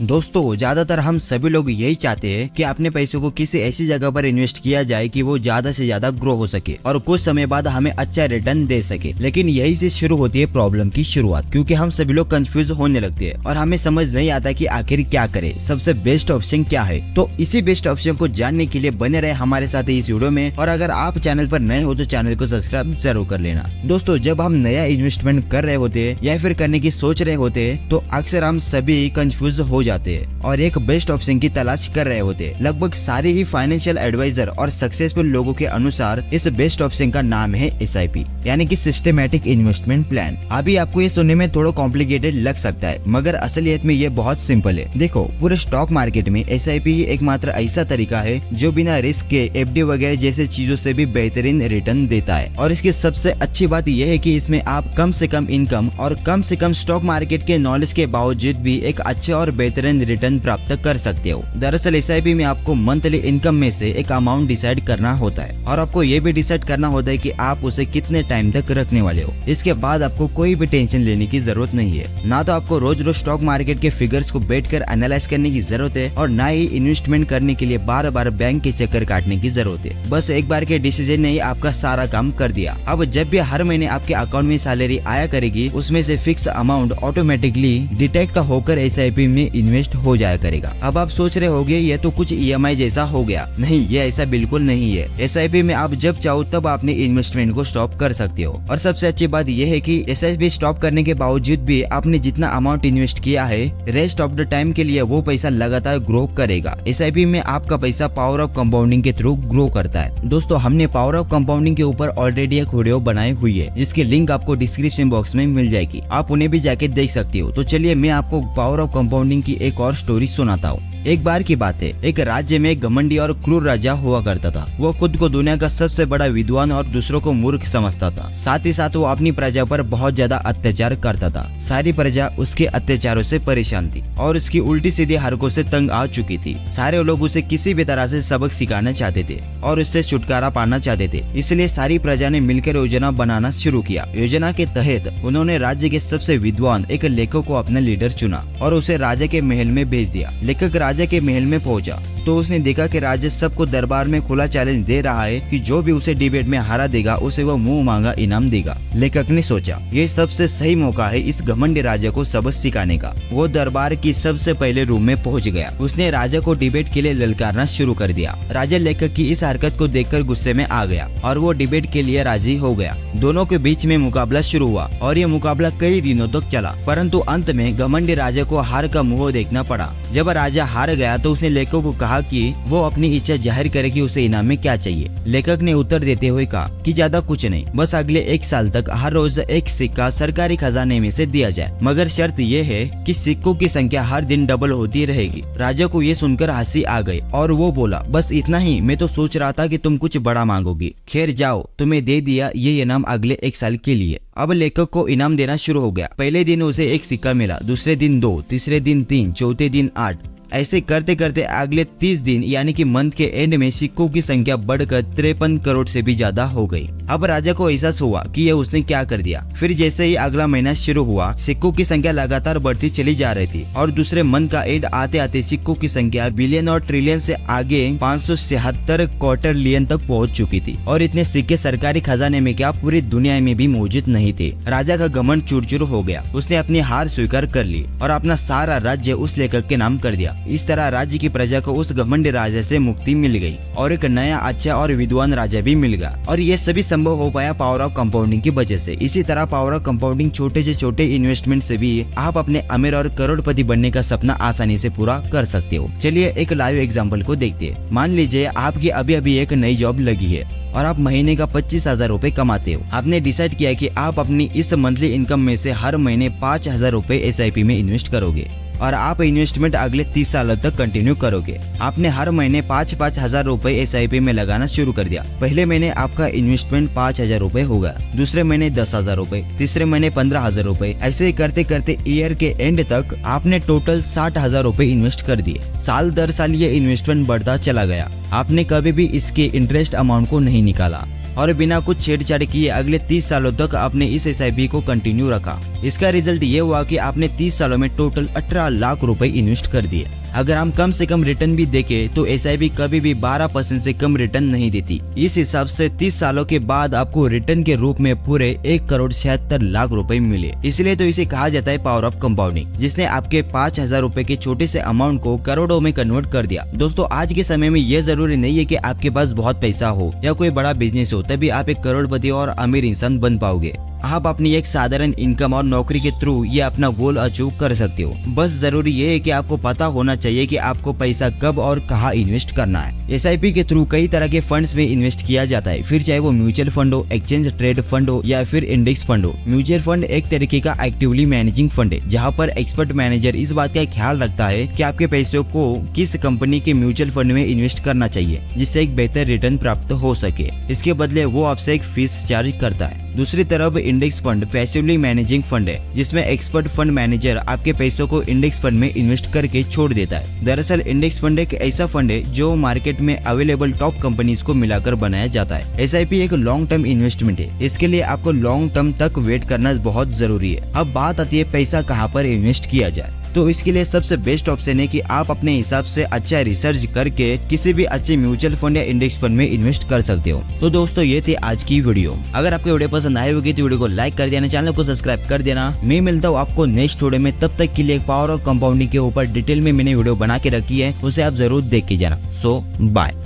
दोस्तों ज्यादातर हम सभी लोग यही चाहते हैं कि अपने पैसों को किसी ऐसी जगह पर इन्वेस्ट किया जाए कि वो ज्यादा से ज्यादा ग्रो हो सके और कुछ समय बाद हमें अच्छा रिटर्न दे सके। लेकिन यही से शुरू होती है प्रॉब्लम की शुरुआत, क्योंकि हम सभी लोग कंफ्यूज होने लगते हैं और हमें समझ नहीं आता कि आखिर क्या करें, सबसे बेस्ट ऑप्शन क्या है। तो इसी बेस्ट ऑप्शन को जानने के लिए बने रहे हमारे साथ इस वीडियो में। और अगर आप चैनल पर नए हो तो चैनल को सब्सक्राइब जरूर कर लेना। दोस्तों जब हम नया इन्वेस्टमेंट कर रहे होते हैं या फिर करने की सोच रहे होते हैं तो अक्सर हम सभी कंफ्यूज हो जाते हैं और एक बेस्ट ऑप्शन की तलाश कर रहे होते हैं। लगभग सारे ही फाइनेंशियल एडवाइजर और सक्सेसफुल लोगों के अनुसार इस बेस्ट ऑप्शन का नाम है SIP, यानी कि सिस्टमैटिक इन्वेस्टमेंट प्लान। अभी आपको ये सुनने में थोड़ा कॉम्प्लिकेटेड लग सकता है, मगर असलियत में ये बहुत सिंपल है। देखो, पूरे स्टॉक मार्केट में SIP ही एकमात्र ऐसा तरीका है जो बिना रिस्क के FD वगैरह जैसे चीजों से भी बेहतरीन रिटर्न देता है। और इसकी सबसे अच्छी बात यह है कि इसमें आप कम से कम इनकम और कम से कम स्टॉक मार्केट के नॉलेज के बावजूद भी एक अच्छे और बेहतरीन रिटर्न प्राप्त कर सकते हो। दरअसल SIP में आपको मंथली इनकम में से एक अमाउंट डिसाइड करना होता है और आपको ये भी डिसाइड करना होता है कि आप उसे कितने टाइम तक रखने वाले हो। इसके बाद आपको कोई भी टेंशन लेने की जरूरत नहीं है। ना तो आपको रोज रोज स्टॉक मार्केट के फिगर्स को बैठकर एनालाइज करने की जरूरत है और ना ही इन्वेस्टमेंट करने के लिए बार बार बैंक के चक्कर काटने की जरूरत है। बस एक बार के डिसीजन ने ही आपका सारा काम कर दिया। अब जब भी हर महीने आपके अकाउंट में सैलरी आया करेगी, उसमें से फिक्स अमाउंट ऑटोमेटिकली डिटेक्ट होकर SIP में इन्वेस्ट हो जाया करेगा। अब आप सोच रहे होंगे ये तो कुछ EMI जैसा हो गया। नहीं, ये ऐसा बिल्कुल नहीं है। SIP में आप जब चाहो तब अपने इन्वेस्टमेंट को स्टॉप कर सकते हो। और सबसे अच्छी बात यह है कि SIP स्टॉप करने के बावजूद भी आपने जितना अमाउंट इन्वेस्ट किया है, रेस्ट ऑफ द टाइम के लिए वो पैसा लगातार ग्रो करेगा। SIP में आपका पैसा पावर ऑफ कंपाउंडिंग के थ्रू ग्रो करता है। दोस्तों हमने पावर ऑफ कंपाउंडिंग के ऊपर ऑलरेडी एक वीडियो बनाई हुई है, जिसकी लिंक आपको डिस्क्रिप्शन बॉक्स में मिल जाएगी, आप उन्हें भी जाके देख सकते हो। तो चलिए मैं आपको पावर ऑफ कंपाउंडिंग की एक और स्टोरी सुनाता हूँ। एक बार की बात है, एक राज्य में घमंडी और क्रूर राजा हुआ करता था। वो खुद को दुनिया का सबसे बड़ा विद्वान और दूसरों को मूर्ख समझता था। साथ ही साथ वो अपनी प्रजा पर बहुत ज्यादा अत्याचार करता था। सारी प्रजा उसके अत्याचारों से परेशान थी और उसकी उल्टी सीधी हरकतों से तंग आ चुकी थी। सारे लोग उसे किसी भी तरह से सबक सिखाना चाहते थे और उससे छुटकारा पाना चाहते थे। इसलिए सारी प्रजा ने मिलकर योजना बनाना शुरू किया। योजना के तहत उन्होंने राज्य के सबसे विद्वान एक लेखक को अपना लीडर चुना और उसे राजा के महल में भेज दिया। लेखक राजा के महल में पहुंचा तो उसने देखा कि राजा सबको दरबार में खुला चैलेंज दे रहा है कि जो भी उसे डिबेट में हरा देगा उसे वो मुंह मांगा इनाम देगा। लेखक ने सोचा ये सबसे सही मौका है इस घमंडी राजा को सबक सिखाने का। वो दरबार की सबसे पहले रूम में पहुंच गया। उसने राजा को डिबेट के लिए ललकारना शुरू कर दिया। राजा लेखक की इस हरकत को देखकर गुस्से में आ गया और वो डिबेट के लिए राजी हो गया। दोनों के बीच में मुकाबला शुरू हुआ और ये मुकाबला कई दिनों तक चला, परंतु अंत में घमंडी राजा को हार का मुंह देखना पड़ा। जब राजा हार गया तो उसने लेखक को कहा कि वो अपनी इच्छा जाहिर करे कि उसे इनाम में क्या चाहिए। लेखक ने उत्तर देते हुए कहा कि ज्यादा कुछ नहीं, बस अगले 1 साल तक हर रोज एक सिक्का सरकारी खजाने में से दिया जाए, मगर शर्त ये है कि सिक्कों की संख्या हर दिन डबल होती रहेगी। राजा को ये सुनकर हंसी आ गई और वो बोला बस इतना ही, मैं तो सोच रहा था कि तुम कुछ बड़ा मांगोगी। खैर जाओ, तुम्हें दे दिया ये इनाम अगले 1 साल के लिए। अब लेखक को इनाम देना शुरू हो गया। पहले दिन उसे 1 सिक्का मिला, दूसरे दिन 2, तीसरे दिन 3, चौथे दिन 8। ऐसे करते करते अगले 30 दिन यानी कि मंथ के एंड में सिक्कों की संख्या बढ़कर 53 करोड़ से भी ज्यादा हो गई। अब राजा को एहसास हुआ कि ये उसने क्या कर दिया। फिर जैसे ही अगला महीना शुरू हुआ, सिक्कों की संख्या लगातार बढ़ती चली जा रही थी और दूसरे मंथ का एंड आते आते सिक्कों की संख्या बिलियन और ट्रिलियन से आगे 576 क्वार्टरलियन तक पहुंच चुकी थी। और इतने सिक्के सरकारी खजाने में क्या पूरी दुनिया में भी मौजूद नहीं थे। राजा का घमंड चूर-चूर हो गया। उसने अपनी हार स्वीकार कर ली और अपना सारा राज्य उस लेखक के नाम कर दिया। इस तरह राज्य की प्रजा को उस घमंडी राजा से मुक्ति मिल गई और एक नया अच्छा और विद्वान राजा भी मिल गया। और ये सभी संभव हो पाया पावर ऑफ कंपाउंडिंग की वजह से। इसी तरह पावर ऑफ कंपाउंडिंग छोटे से छोटे इन्वेस्टमेंट से भी आप अपने अमीर और करोड़पति बनने का सपना आसानी से पूरा कर सकते हो। चलिए एक लाइव एग्जाम्पल को देखते हैं। मान लीजिए आपकी अभी अभी एक नई जॉब लगी है और आप महीने का 25,000 रुपए कमाते हो। आपने डिसाइड किया कि आप अपनी इस मंथली इनकम में से हर महीने 5,000 रुपए SIP में इन्वेस्ट करोगे और आप इन्वेस्टमेंट अगले 30 सालों तक कंटिन्यू करोगे। आपने हर महीने 5-5 हजार रुपए SIP में लगाना शुरू कर दिया। पहले महीने आपका इन्वेस्टमेंट 5,000 रुपए होगा, दूसरे महीने 10,000 रुपए, तीसरे महीने 15,000 रुपए। ऐसे ही करते करते ईयर के एंड तक आपने टोटल 60,000 रुपए इन्वेस्ट कर दिए। साल दर साल ये इन्वेस्टमेंट बढ़ता चला गया। आपने कभी भी इसके इंटरेस्ट अमाउंट को नहीं निकाला। और बिना कुछ छेड़छाड़ किए अगले 30 सालों तक आपने इस SIP को कंटिन्यू रखा। इसका रिजल्ट ये हुआ कि आपने 30 सालों में टोटल 18 लाख रुपए इन्वेस्ट कर दिए। अगर हम कम से कम रिटर्न भी देखें तो SIP कभी भी 12% से कम रिटर्न नहीं देती। इस हिसाब से 30 सालों के बाद आपको रिटर्न के रूप में पूरे 1,76,00,000 रुपए मिले। इसलिए तो इसे कहा जाता है पावर ऑफ कंपाउंडिंग, जिसने आपके 5,000 रुपए के छोटे से अमाउंट को करोड़ों में कन्वर्ट कर दिया। दोस्तों, आज के समय में यह जरूरी नहीं है कि आपके पास बहुत पैसा हो या कोई बड़ा बिजनेस हो तभी आप एक करोड़पति और अमीर इंसान बन पाओगे। आप अपनी एक साधारण इनकम और नौकरी के थ्रू ये अपना गोल अचीव कर सकते हो। बस जरूरी ये है कि आपको पता होना चाहिए कि आपको पैसा कब और कहाँ इन्वेस्ट करना है। SIP के थ्रू कई तरह के फंड्स में इन्वेस्ट किया जाता है, फिर चाहे वो म्यूचुअल फंड हो, एक्सचेंज ट्रेड फंड हो या फिर इंडेक्स फंड हो। म्यूचुअल फंड एक तरीके का एक्टिवली मैनेजिंग फंड है, जहाँ पर एक्सपर्ट मैनेजर इस बात का ख्याल रखता है कि आपके पैसों को किस कंपनी के म्यूचुअल फंड में इन्वेस्ट करना चाहिए जिससे एक बेहतर रिटर्न प्राप्त हो सके। इसके बदले वो आपसे एक फीस चार्ज करता है। दूसरी तरफ index fund passively managing fund है, जिसमें एक्सपर्ट फंड मैनेजर आपके पैसों को इंडेक्स फंड में इन्वेस्ट करके छोड़ देता है। दरअसल इंडेक्स फंड एक ऐसा फंड है जो मार्केट में अवेलेबल टॉप कंपनीज को मिलाकर बनाया जाता है। SIP एक लॉन्ग टर्म इन्वेस्टमेंट है, इसके लिए आपको लॉन्ग टर्म तक वेट करना बहुत जरूरी है। अब बात आती है पैसा कहाँ पर इन्वेस्ट किया जाए, तो इसके लिए सबसे बेस्ट ऑप्शन है कि आप अपने हिसाब से अच्छा रिसर्च करके किसी भी अच्छे म्यूचुअल फंड या इंडेक्स फंड में इन्वेस्ट कर सकते हो। तो दोस्तों, ये थी आज की वीडियो। अगर आपको वीडियो पसंद आई होगी तो वीडियो को लाइक कर देना, चैनल को सब्सक्राइब कर देना। मैं मिलता हूँ आपको नेक्स्ट वीडियो में, तब तक के लिए पावर ऑफ कंपाउंडिंग के ऊपर डिटेल में मैंने वीडियो बना के रखी है, उसे आप जरूर देख के जाना। सो बाय।